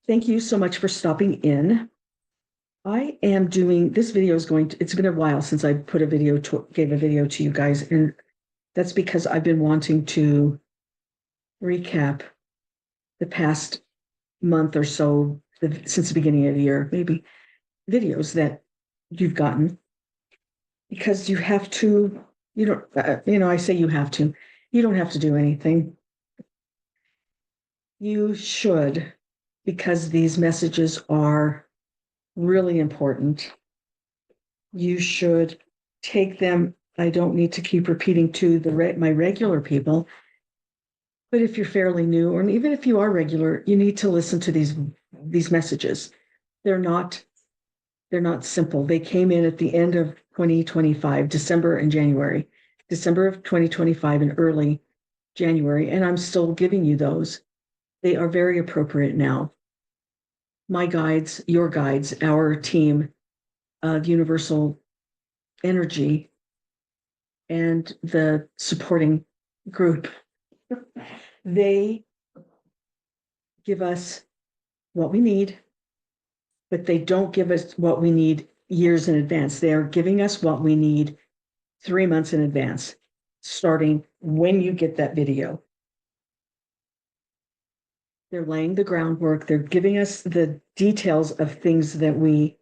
Thank you so much for stopping in. I am doing this video it's been a while since I gave a video to you guys, and that's because I've been wanting to recap the past month or so, since the beginning of the year, maybe videos that you've gotten, because you have to, I say you have to, you don't have to do anything. You should, because these messages are really important. You should take them. I don't need to keep repeating to my regular people, but if you're fairly new, or even if you are regular, you need to listen to these messages. They're not simple. They came in at the end of 2025, December and January, December of 2025 and early January, and I'm still giving you those. They are very appropriate now. My guides, your guides, our team of Universal Energy and the supporting group, they give us what we need, but they don't give us what we need years in advance. They are giving us what we need 3 months in advance, starting when you get that video. They're laying the groundwork. They're giving us the details of things that we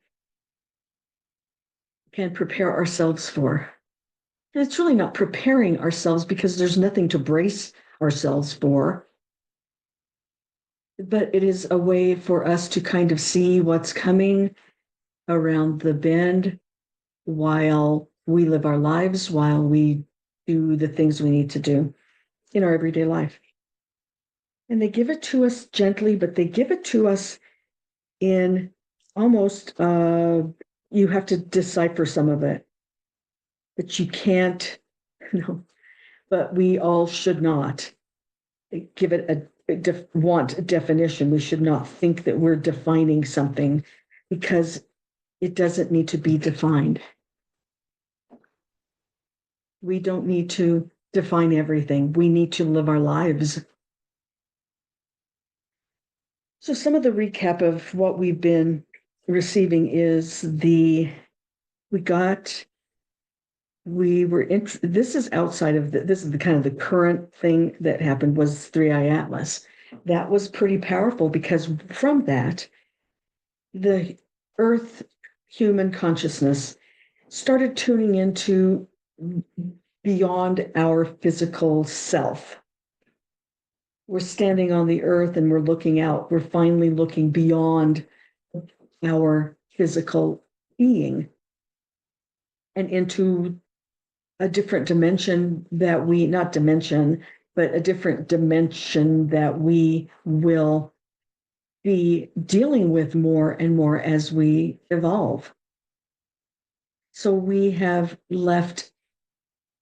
can prepare ourselves for. And it's really not preparing ourselves, because there's nothing to brace ourselves for. But it is a way for us to kind of see what's coming around the bend while we live our lives, while we do the things we need to do in our everyday life. And they give it to us gently, but they give it to us in almost, you have to decipher some of it, but you can't, but we all should not give it want a definition. We should not think that we're defining something, because it doesn't need to be defined. We don't need to define everything. We need to live our lives. So some of the recap of what we've been receiving is this is outside of this is the kind of the current thing that happened, was 3i Atlas. That was pretty powerful, because from that, the Earth human consciousness started tuning into beyond our physical self. We're standing on the earth and we're looking out. We're finally looking beyond our physical being and into a different dimension that a different dimension that we will be dealing with more and more as we evolve. So we have left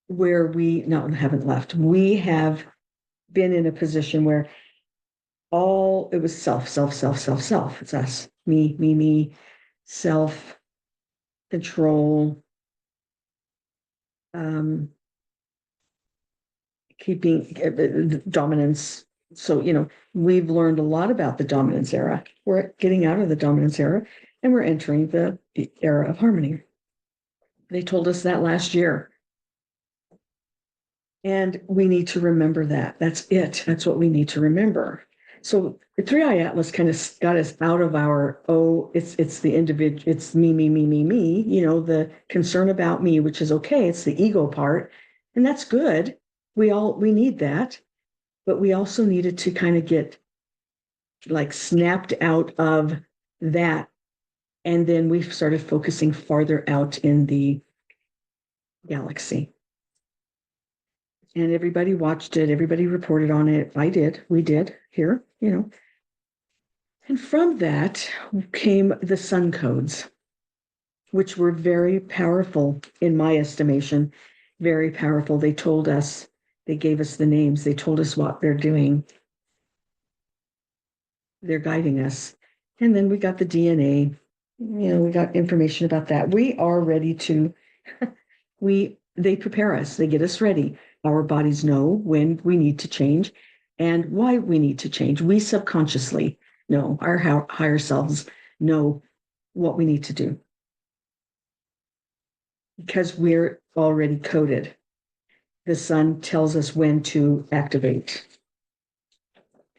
we have been in a position where it was self. It's us, me, self, control, keeping dominance. So, we've learned a lot about the dominance era. We're getting out of the dominance era and we're entering the era of harmony. They told us that last year. And we need to remember that. That's it. That's what we need to remember. So the 3i Atlas kind of got us out of our, it's the individual, it's me, the concern about me, which is okay. It's the ego part. And that's good. We need that. But we also needed to kind of get snapped out of that. And then we started focusing farther out in the galaxy. And everybody watched it. Everybody reported on it. We did here, And from that came the sun codes, which were very powerful in my estimation, very powerful. They told us, they gave us the names. They told us what they're doing. They're guiding us. And then we got the DNA. We got information about that. We are ready to, they prepare us. They get us ready. Our bodies know when we need to change and why we need to change. We subconsciously know, our higher selves know what we need to do because we're already coded. The sun tells us when to activate.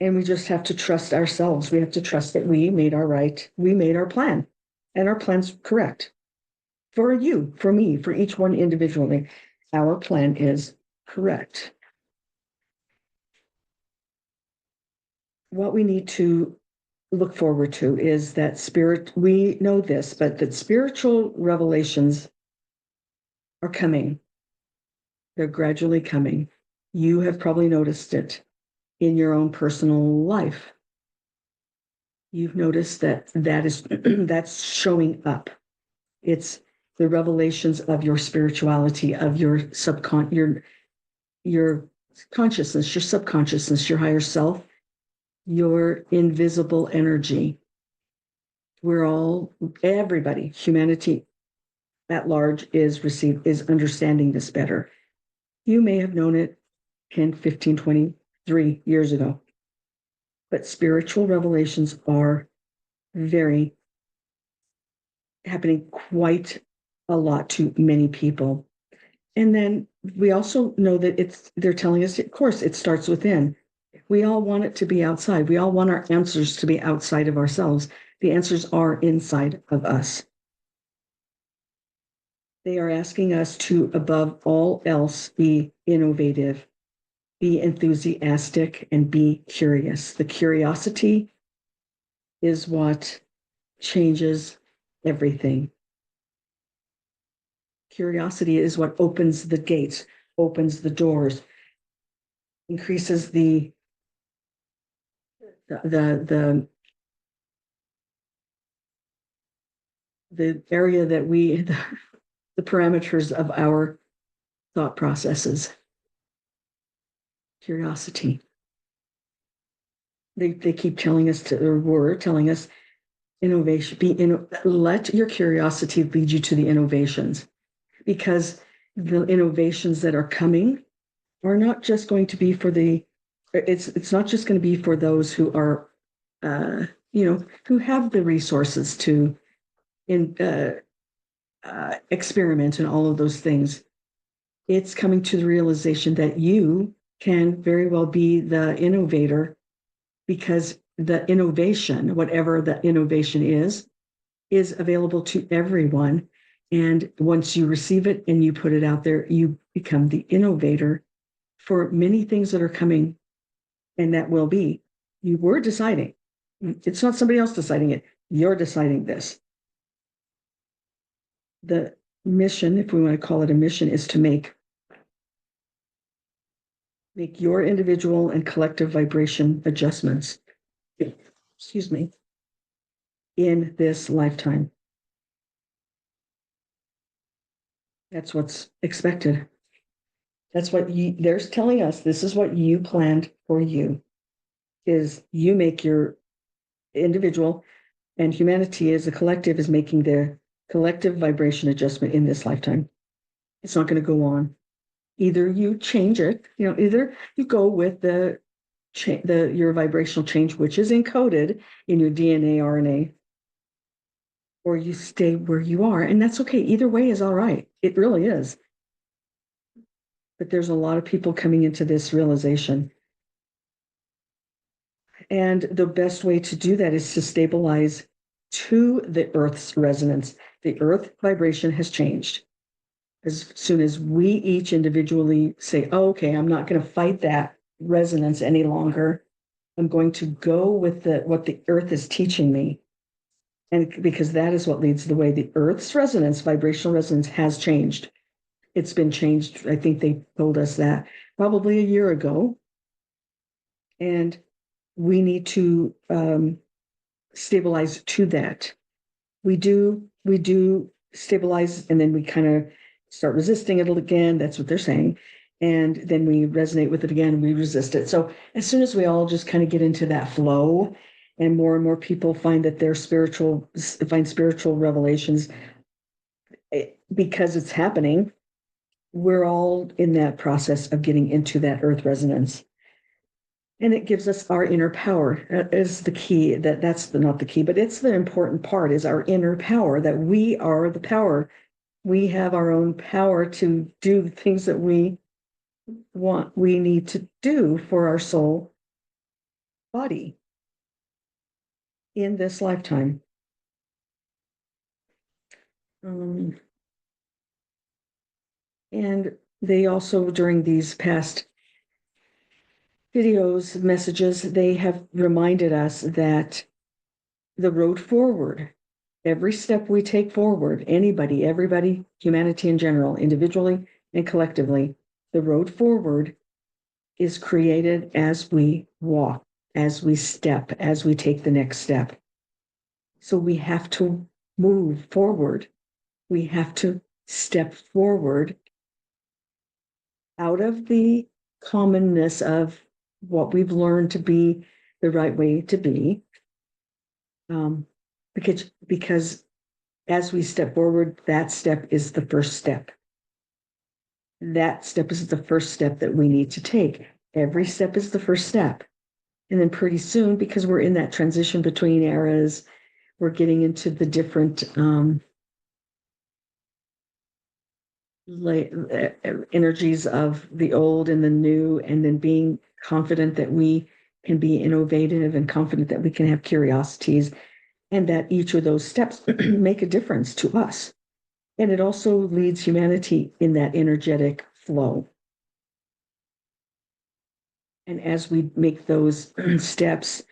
And we just have to trust ourselves. We have to trust that we made our plan, and our plan's correct. For you, for me, for each one individually, our plan is correct. What we need to look forward to is that we know this, but that spiritual revelations are coming. They're gradually coming. You have probably noticed it in your own personal life. You've noticed that that's showing up. It's the revelations of your spirituality, of your your consciousness, your subconsciousness, your higher self, your invisible energy. Everybody, humanity at large is understanding this better. You may have known it 10, 15, 23 years ago, but spiritual revelations are happening quite a lot to many people. And then we also know that they're telling us, of course, it starts within. We all want it to be outside. We all want our answers to be outside of ourselves. The answers are inside of us. They are asking us to, above all else, be innovative, be enthusiastic, and be curious. The curiosity is what changes everything. Curiosity is what opens the gates, opens the doors, increases the area that the parameters of our thought processes. Curiosity. They keep telling us were telling us innovation. Let your curiosity lead you to the innovations, because the innovations that are coming are not just going to be it's not just going to be for those who are who have the resources to experiment and all of those things. It's coming to the realization that you can very well be the innovator, because the innovation, whatever the innovation is available to everyone. And once you receive it and you put it out there, you become the innovator for many things that are coming, and that will be. You were deciding. It's not somebody else deciding it. You're deciding this. The mission, if we want to call it a mission, is to make your individual and collective vibration adjustments, excuse me, in this lifetime. That's what's expected. That's what they're telling us. This is what you planned for you, is you make your individual, and humanity as a collective is making their collective vibration adjustment in this lifetime. It's not going to go on. Either you change it, either you go with your vibrational change, which is encoded in your DNA, RNA, or you stay where you are. And that's okay. Either way is all right. It really is. But there's a lot of people coming into this realization. And the best way to do that is to stabilize to the Earth's resonance. The Earth vibration has changed. As soon as we each individually say, oh, okay, I'm not going to fight that resonance any longer. I'm going to go with what the Earth is teaching me. And because that is what leads the way. The Earth's resonance, vibrational resonance, has changed. It's been changed. I think they told us that probably a year ago. And we need to stabilize to that. We do stabilize, and then we kind of start resisting it again. That's what they're saying. And then we resonate with it again, and we resist it. So as soon as we all just kind of get into that flow, and more people find that they're find spiritual revelations, because it's happening, we're all in that process of getting into that earth resonance. And it gives us our inner power is the key. Not the key, but it's the important part is our inner power, that we are the power. We have our own power to do the things that we need to do for our soul body in this lifetime. And they also, during these past videos, messages, they have reminded us that the road forward, every step we take forward, anybody, everybody, humanity in general, individually and collectively, the road forward is created as we walk, as we step, as we take the next step. So we have to move forward. We have to step forward out of the commonness of what we've learned to be the right way to be. Because as we step forward, that step is the first step. That step is the first step that we need to take. Every step is the first step. And then pretty soon, because we're in that transition between eras, we're getting into the different energies of the old and the new, and then being confident that we can be innovative and confident that we can have curiosities, and that each of those steps make a difference to us. And it also leads humanity in that energetic flow. And as we make those steps,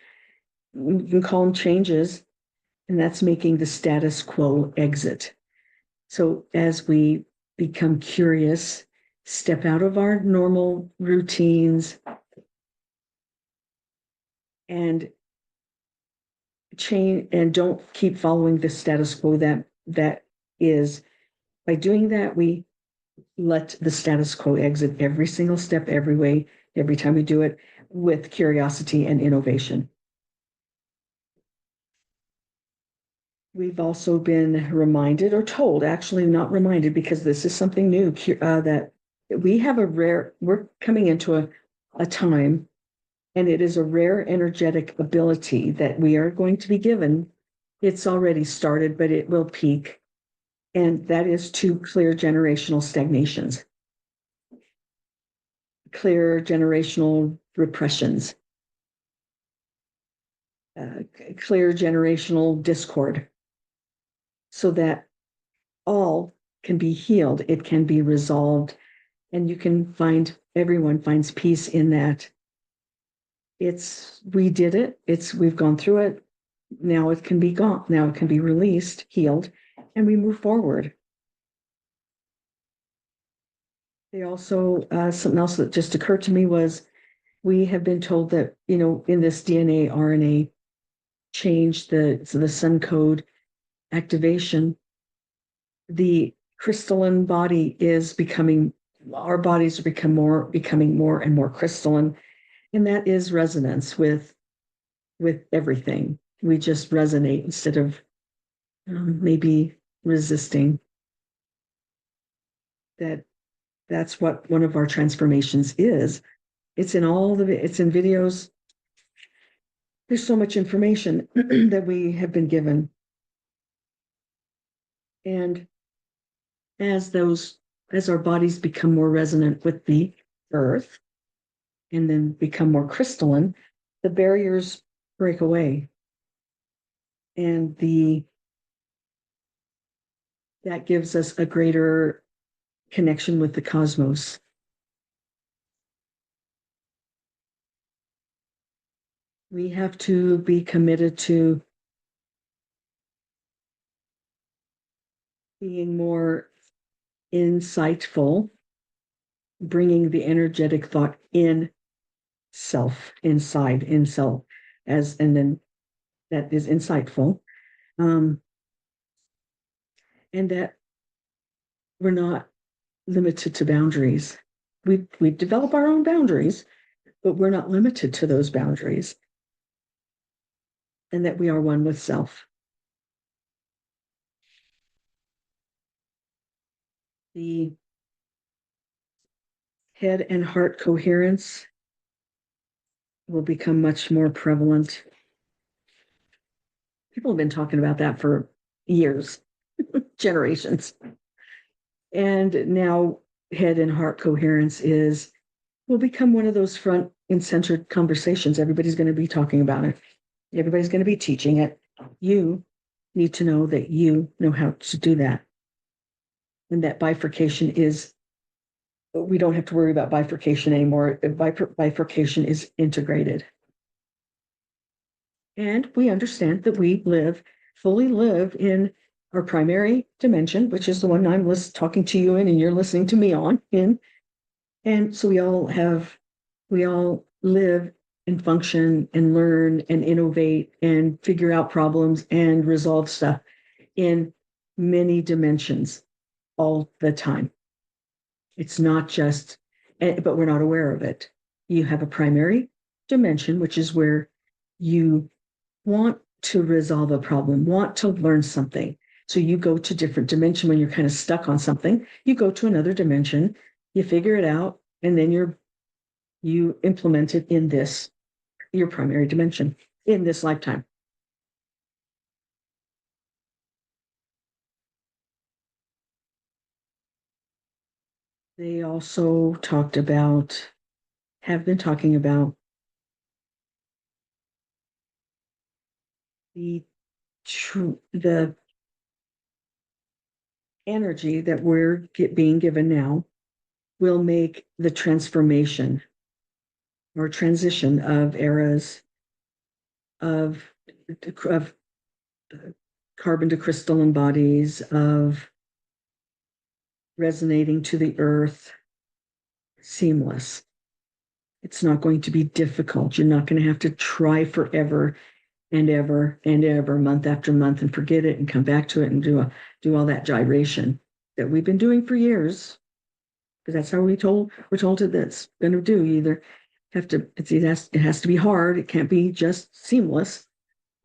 we can call them changes, and that's making the status quo exit. So as we become curious, step out of our normal routines, and change, and don't keep following the status quo that is. By doing that, we let the status quo exit every single step, every way, every time we do it with curiosity and innovation. We've also been reminded, or told, actually not reminded, because this is something new, that we're coming into a time, and it is a rare energetic ability that we are going to be given. It's already started, but it will peak. And that is to clear generational stagnations, clear generational repressions, clear generational discord, so that all can be healed. It can be resolved, and everyone finds peace in that. We did it. We've gone through it. Now it can be gone. Now it can be released, healed, and we move forward. They also, something else that just occurred to me was, we have been told that, in this DNA, RNA change, the sun code activation, the crystalline body is our bodies are becoming more and more crystalline. And that is resonance with everything. We just resonate instead of maybe resisting. That's what one of our transformations is. It's in videos. There's so much information that we have been given. And as our bodies become more resonant with the earth and then become more crystalline, the barriers break away. And that gives us a greater connection with the cosmos. We have to be committed to being more insightful, bringing the energetic thought inside, in self, and then that is insightful. And that we're not limited to boundaries. We develop our own boundaries, but we're not limited to those boundaries. And that we are one with self. The head and heart coherence will become much more prevalent. People have been talking about that for years, generations. And now head and heart coherence will become one of those front and centered conversations. Everybody's going to be talking about it. Everybody's going to be teaching it. You need to know that you know how to do that. And that bifurcation we don't have to worry about bifurcation anymore. Bifurcation is integrated. And we understand that we fully live in our primary dimension, which is the one I'm talking to you in and you're listening to me in. And so we all live and function and learn and innovate and figure out problems and resolve stuff in many dimensions all the time. It's not just, but we're not aware of it. You have a primary dimension, which is where you want to resolve a problem, want to learn something. So you go to different dimension when you're kind of stuck on something. You go to another dimension, you figure it out, and then you implement it in your primary dimension in this lifetime. They also have been talking about the energy that we're being given now will make the transformation or transition of eras of carbon to crystalline bodies, of resonating to the earth, seamless. It's not going to be difficult. You're not going to have to try forever and ever and ever, month after month, and forget it and come back to it and do all that gyration that we've been doing for years. Because that's how we're told that's going to do. You either have to, it has to be hard. It can't be just seamless,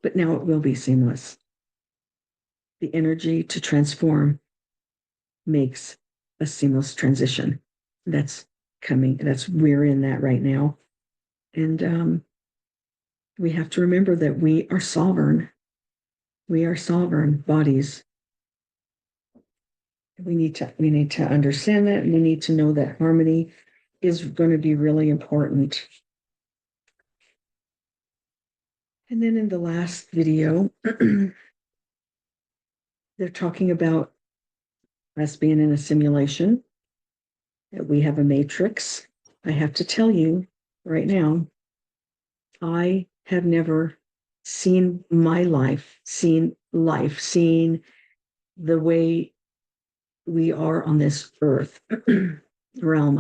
but now it will be seamless. The energy to transform makes a seamless transition. That's coming. We're in that right now. And we have to remember that we are sovereign. We are sovereign bodies. We need to understand that, and we need to know that harmony is going to be really important. And then in the last video, they're talking about us being in a simulation, that we have a matrix. I have to tell you right now, I have never seen life, seen the way we are on this earth realm.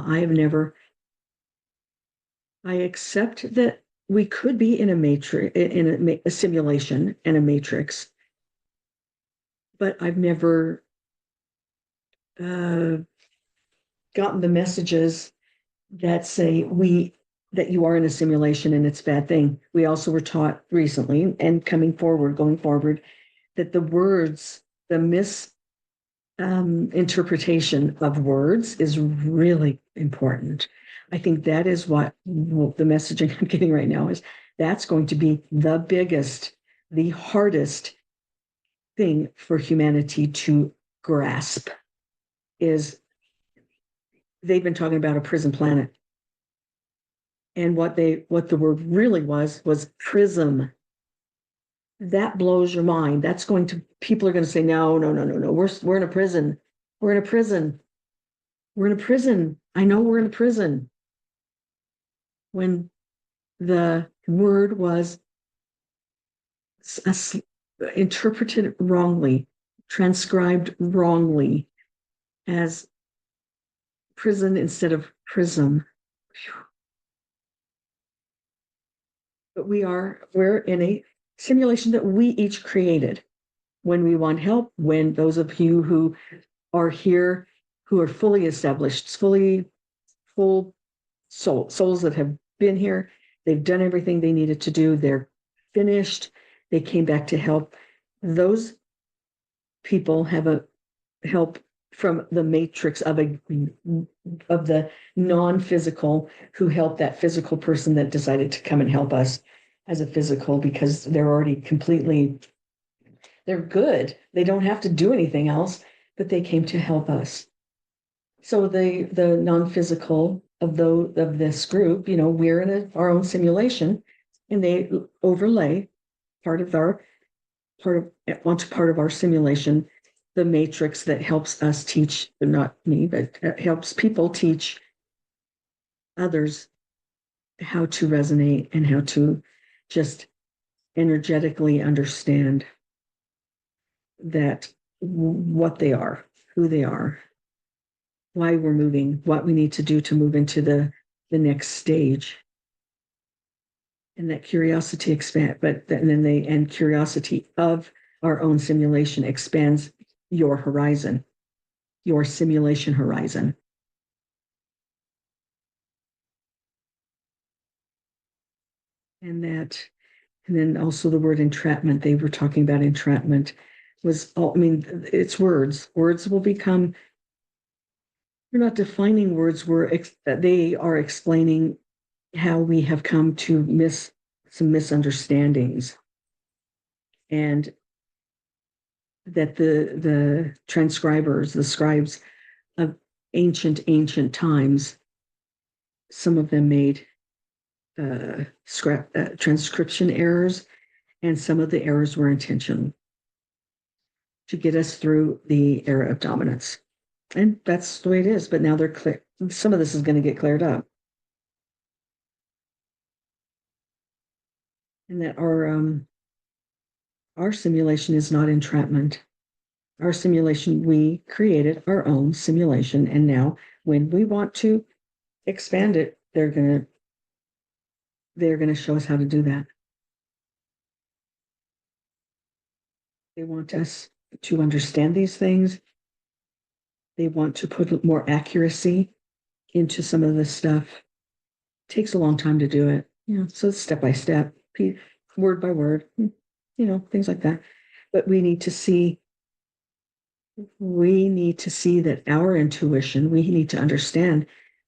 I accept that we could be in a matrix, in a simulation and a matrix, but I've never gotten the messages that say that you are in a simulation and it's a bad thing. We also were taught recently and going forward, that the words, the misinterpretation of words is really important. I think that is what the messaging I'm getting right now is. That's going to be the biggest, the hardest thing for humanity to grasp. Is they've been talking about a prison planet. And what the word really was prism. That blows your mind. People are going to say, no. We're in a prison. We're in a prison. We're in a prison. I know we're in a prison. When the word was interpreted wrongly, transcribed wrongly as prison instead of prism. But we're in a simulation that we each created. When we want help, when those of you who are here, who are fully established, full souls that have been here, they've done everything they needed to do, they're finished, they came back to help. Those people have a help from the matrix of the non-physical who helped that physical person that decided to come and help us as a physical, because they're already completely, they're good. They don't have to do anything else, but they came to help us. So the non-physical of this group, we're in our own simulation, and they overlay part of our simulation, the matrix that helps us teach, not me, but helps people teach others how to resonate and how to just energetically understand that what they are, who they are, why we're moving, what we need to do to move into the next stage. And that curiosity expand, and curiosity of our own simulation expands your horizon, your simulation horizon. And then also the word entrapment, they were talking about entrapment was all, it's words. Words will become, we're not defining words, they are explaining how we have come to some misunderstandings. And that the transcribers, the scribes of ancient times, some of them made transcription errors, and some of the errors were intentional to get us through the era of dominance. And that's the way it is. But now they're clear. Some of this is going to get cleared up. And that our simulation is not entrapment. Our simulation, we created our own simulation. And now when we want to expand it, they're going to show us how to do that. They want us to understand these things. They want to put more accuracy into some of this stuff. It takes a long time to do it. So it's step by step, word by word, things like that. But we need to see that our intuition, we need to understand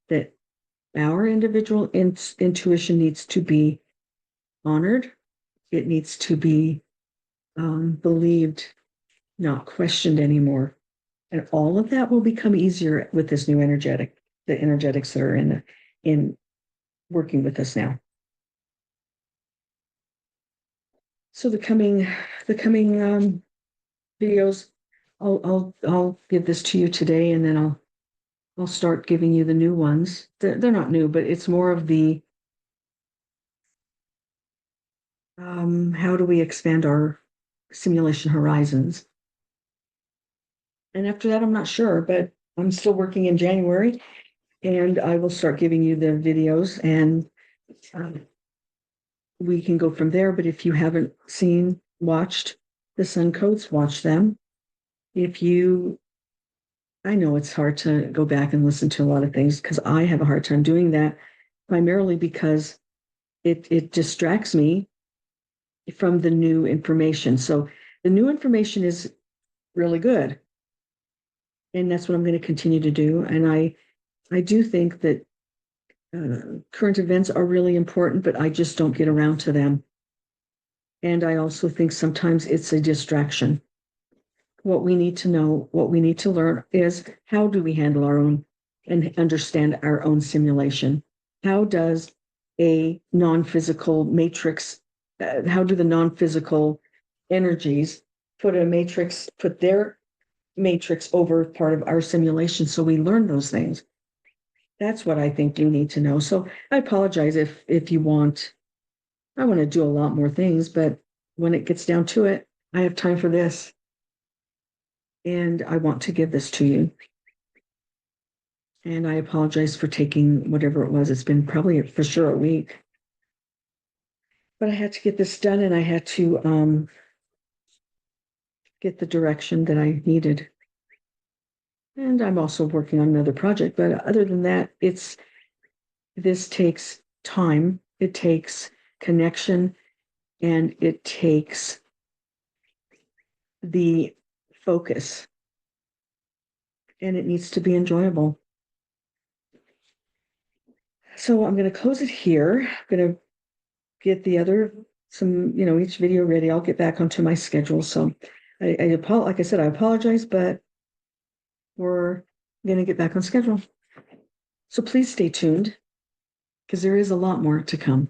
that our individual intuition needs to be honored. It needs to be believed, not questioned anymore. And all of that will become easier with this new the energetics that are in working with us now. So the coming videos, I'll give this to you today, and then I'll start giving you the new ones. They're not new, but it's more of the how do we expand our simulation horizons. And after that, I'm not sure, but I'm still working in January, and I will start giving you the videos, and we can go from there. But if you haven't watched the Sun Codes, watch them. I know it's hard to go back and listen to a lot of things, because I have a hard time doing that, primarily because it distracts me from the new information. So the new information is really good, and that's what I'm going to continue to do. And I do think that current events are really important, but I just don't get around to them. And I also think sometimes it's a distraction. What we need to know, what we need to learn is, how do we handle our own and understand our own simulation? How does a non-physical matrix, how do the non-physical energies put their matrix over part of our simulation, so we learn those things? That's what I think you need to know. So I apologize if you want, I want to do a lot more things, but when it gets down to it, I have time for this. And I want to give this to you. And I apologize for taking whatever it was. It's been probably for sure a week. But I had to get this done, and I had to get the direction that I needed. And I'm also working on another project. But other than that, this takes time. It takes connection, and it takes the focus. and it needs to be enjoyable. So I'm going to close it here. I'm going to get each video ready. I'll get back onto my schedule. So like I said, I apologize, but we're going to get back on schedule. So please stay tuned because there is a lot more to come.